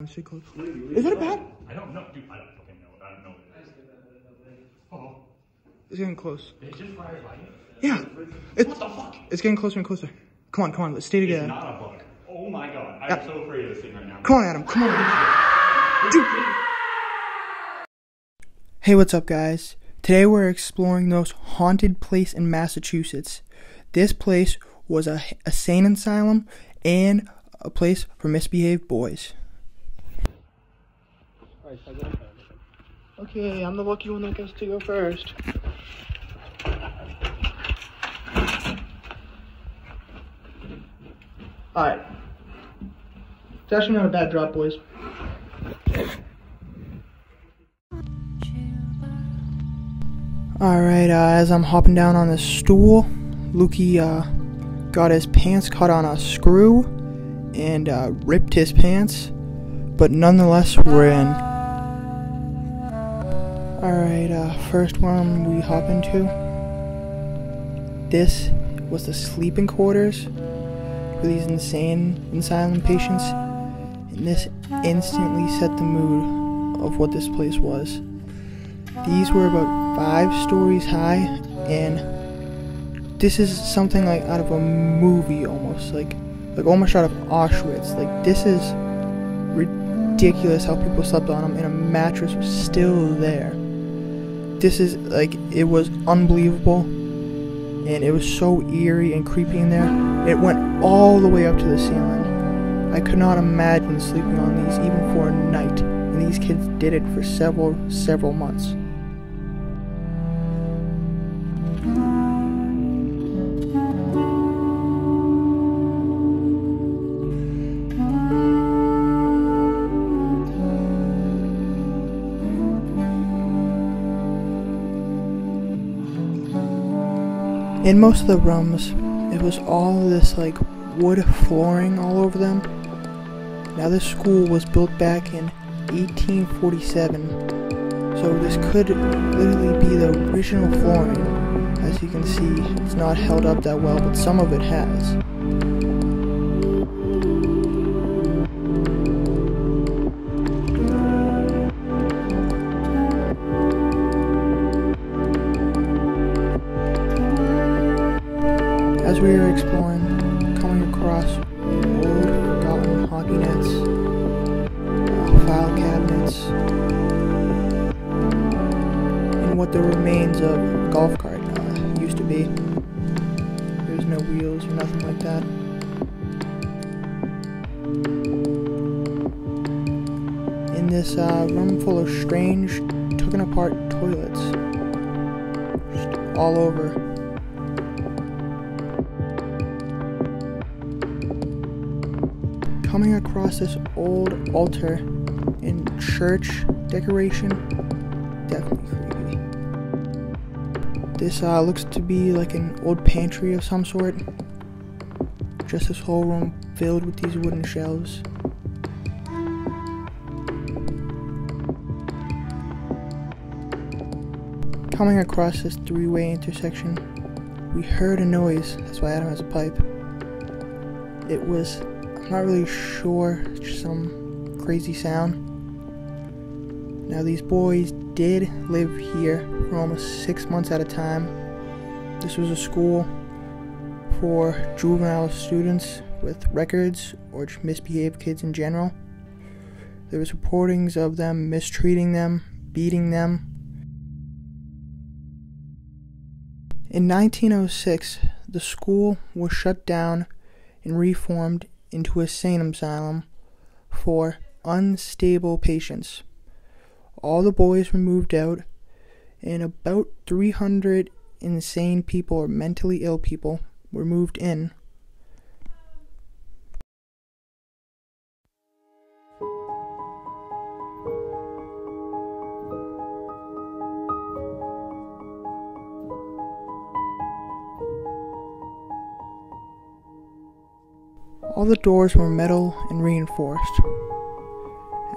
Stay close. Is that a bat? I don't know, dude. I don't fucking know. I don't know what it is. Oh. It's getting close. Did it just fly by you? Yeah. What the fuck? It's getting closer and closer. Come on, let's stay together. It's not a bug. Oh my god. I'm so afraid of this thing right now. Come on, Adam. Come on. Dude. Hey, what's up, guys? Today we're exploring the most haunted place in Massachusetts. This place was a sane asylum and a place for misbehaved boys. Okay, I'm the lucky one that gets to go first. Alright. It's actually not a bad drop, boys. Alright, as I'm hopping down on this stool, Lukey got his pants caught on a screw and ripped his pants, but nonetheless we're in. Alright, first one we hop into. This was the sleeping quarters for these insane asylum patients, and this instantly set the mood of what this place was. These were about 5 stories high, and this is something like out of a movie almost, like almost out of Auschwitz. Like, this is ridiculous how people slept on them and a mattress was still there. This is like, it was unbelievable, and it was so eerie and creepy in there. It went all the way up to the ceiling. I could not imagine sleeping on these even for a night, and these kids did it for several months. In most of the rooms, it was all this like wood flooring all over them. Now this school was built back in 1847, so this could literally be the original flooring. As you can see, it's not held up that well, but some of it has. As we were exploring, coming across old forgotten hockey nets, file cabinets, and what the remains of a golf cart used to be. There's no wheels or nothing like that. In this room full of strange, taken apart toilets, just all over. Coming across this old altar and church decoration, definitely creepy. This looks to be like an old pantry of some sort. Just this whole room filled with these wooden shelves. Coming across this 3-way intersection, we heard a noise. That's why Adam has a pipe. It was, I'm not really sure, just some crazy sound. Now these boys did live here for almost 6 months at a time. This was a school for juvenile students with records or just misbehaved kids in general. There was reportings of them mistreating them, beating them. In 1906, the school was shut down and reformed into a sane asylum for unstable patients. All the boys were moved out, and about 300 insane people or mentally ill people were moved in. All the doors were metal and reinforced.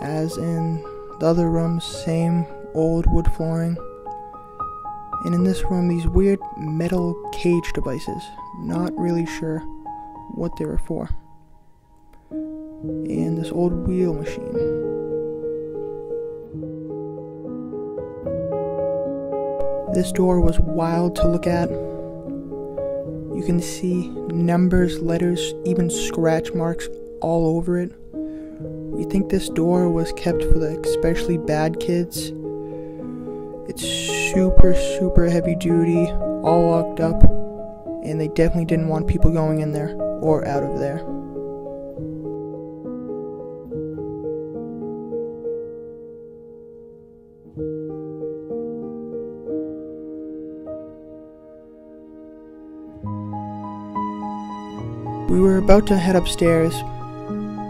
As in the other rooms, same old wood flooring. And in this room, these weird metal cage devices. Not really sure what they were for. and this old wheel machine. This door was wild to look at. You can see numbers, letters, even scratch marks all over it. We think this door was kept for the especially bad kids. It's super heavy duty, all locked up, and they definitely didn't want people going in there or out of there. We were about to head upstairs,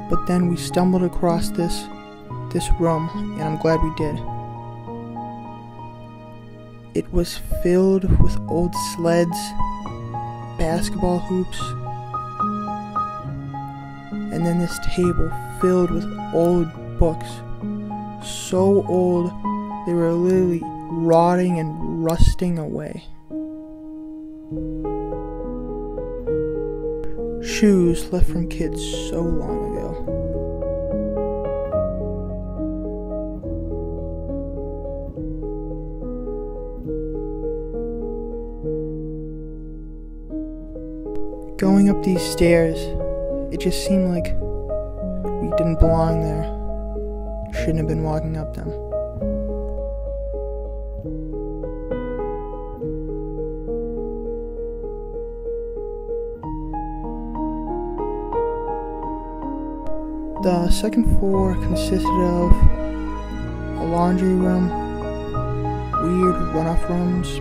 but then we stumbled across this room, and I'm glad we did. It was filled with old sleds, basketball hoops, and then this table filled with old books. So old, they were literally rotting and rusting away. Shoes left from kids so long ago. Going up these stairs, it just seemed like we didn't belong there. Shouldn't have been walking up them. The second floor consisted of a laundry room, weird runoff rooms,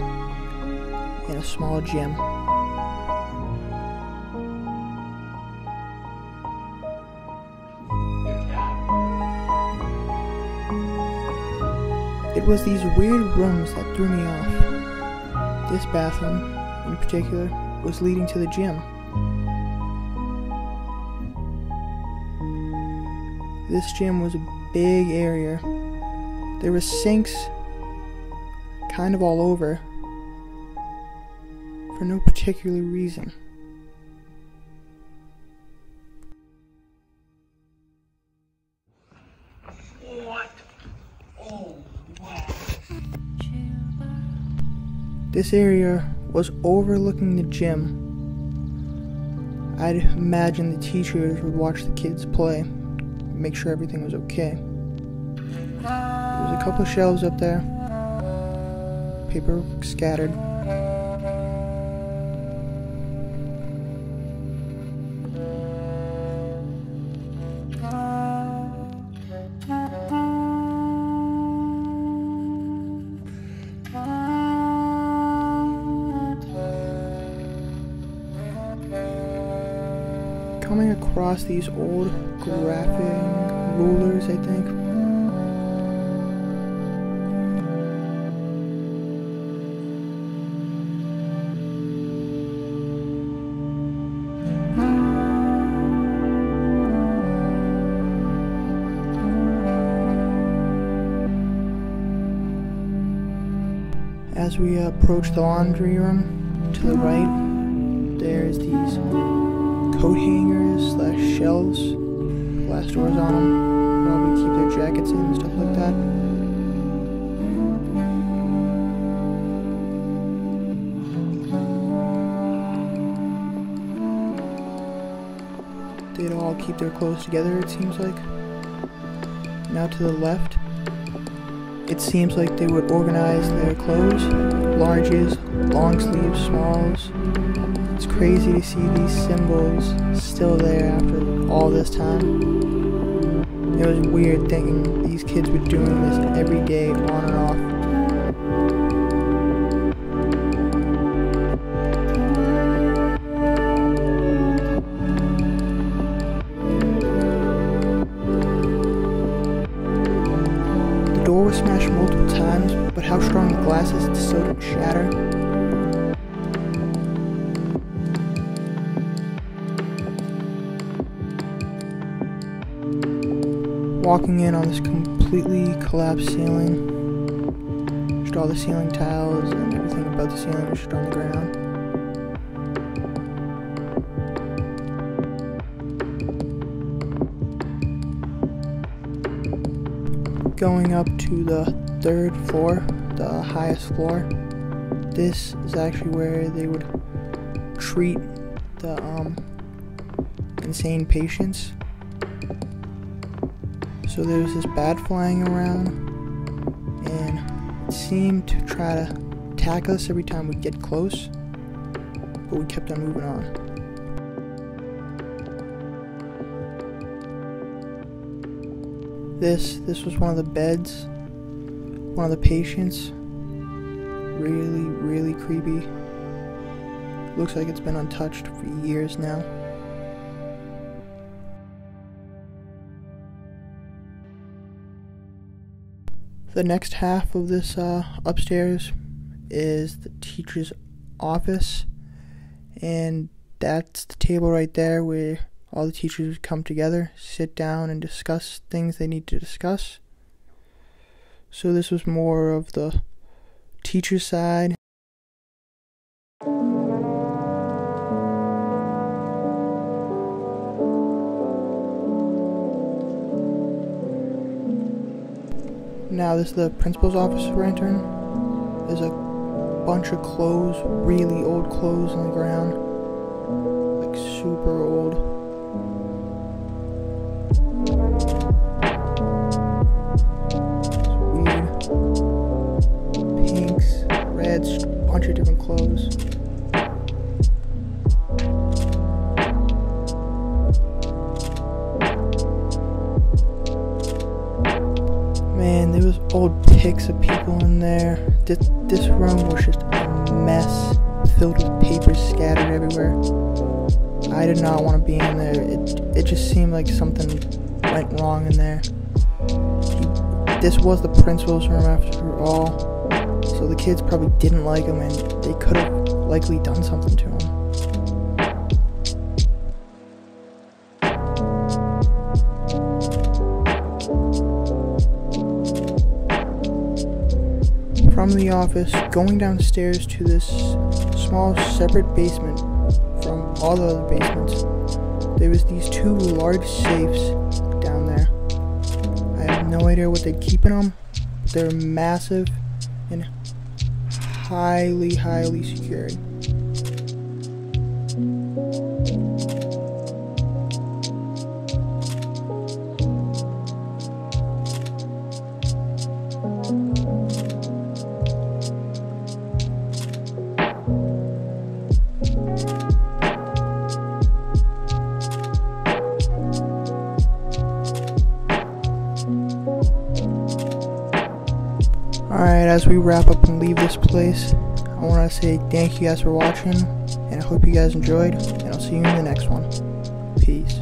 and a small gym. It was these weird rooms that threw me off. This bathroom, in particular, was leading to the gym. This gym was a big area. There were sinks kind of all over for no particular reason. What? Oh, wow. This area was overlooking the gym. I'd imagine the teachers would watch the kids play, make sure everything was okay. There was a couple of shelves up there, paper scattered. Coming across these old graphing rulers, I think. As we approach the laundry room, to the right, there's these coat hangers / shelves, glass doors on them, probably keep their jackets in and stuff like that. They'd all keep their clothes together, it seems like. Now to the left, it seems like they would organize their clothes, larges, long sleeves, smalls. It's crazy to see these symbols still there after all this time. It was weird thinking these kids were doing this every day on and off. The door was smashed multiple times, but how strong the glass is, it still didn't shatter. Walking in on this completely collapsed ceiling, just all the ceiling tiles and everything above the ceiling was just on the ground. Going up to the 3rd floor, the highest floor. This is actually where they would treat the insane patients. So there was this bat flying around, and it seemed to try to attack us every time we get close, but we kept on moving on. This was one of the beds, one of the patients. Really creepy. Looks like it's been untouched for years now. The next half of this upstairs is the teacher's office, and that's the table right there where all the teachers would come together, sit down, and discuss things they need to discuss. So this was more of the teacher side. Now this is the principal's office we're entering. There's a bunch of clothes, really old clothes on the ground, like super old. Pinks, a bunch of different clothes. Man, there was old pics of people in there. This room was just a mess, filled with papers scattered everywhere. I did not want to be in there. It just seemed like something went wrong in there. This was the principal's room after all, so the kids probably didn't like him, and they could have likely done something to him. From the office, going downstairs to this small separate basement from all the other basements, there was these 2 large safes down there. I have no idea what they'd keep in them, but they're massive and highly secured. Alright, as we wrap up and leave this place, I want to say thank you guys for watching, and I hope you guys enjoyed, and I'll see you in the next one. Peace.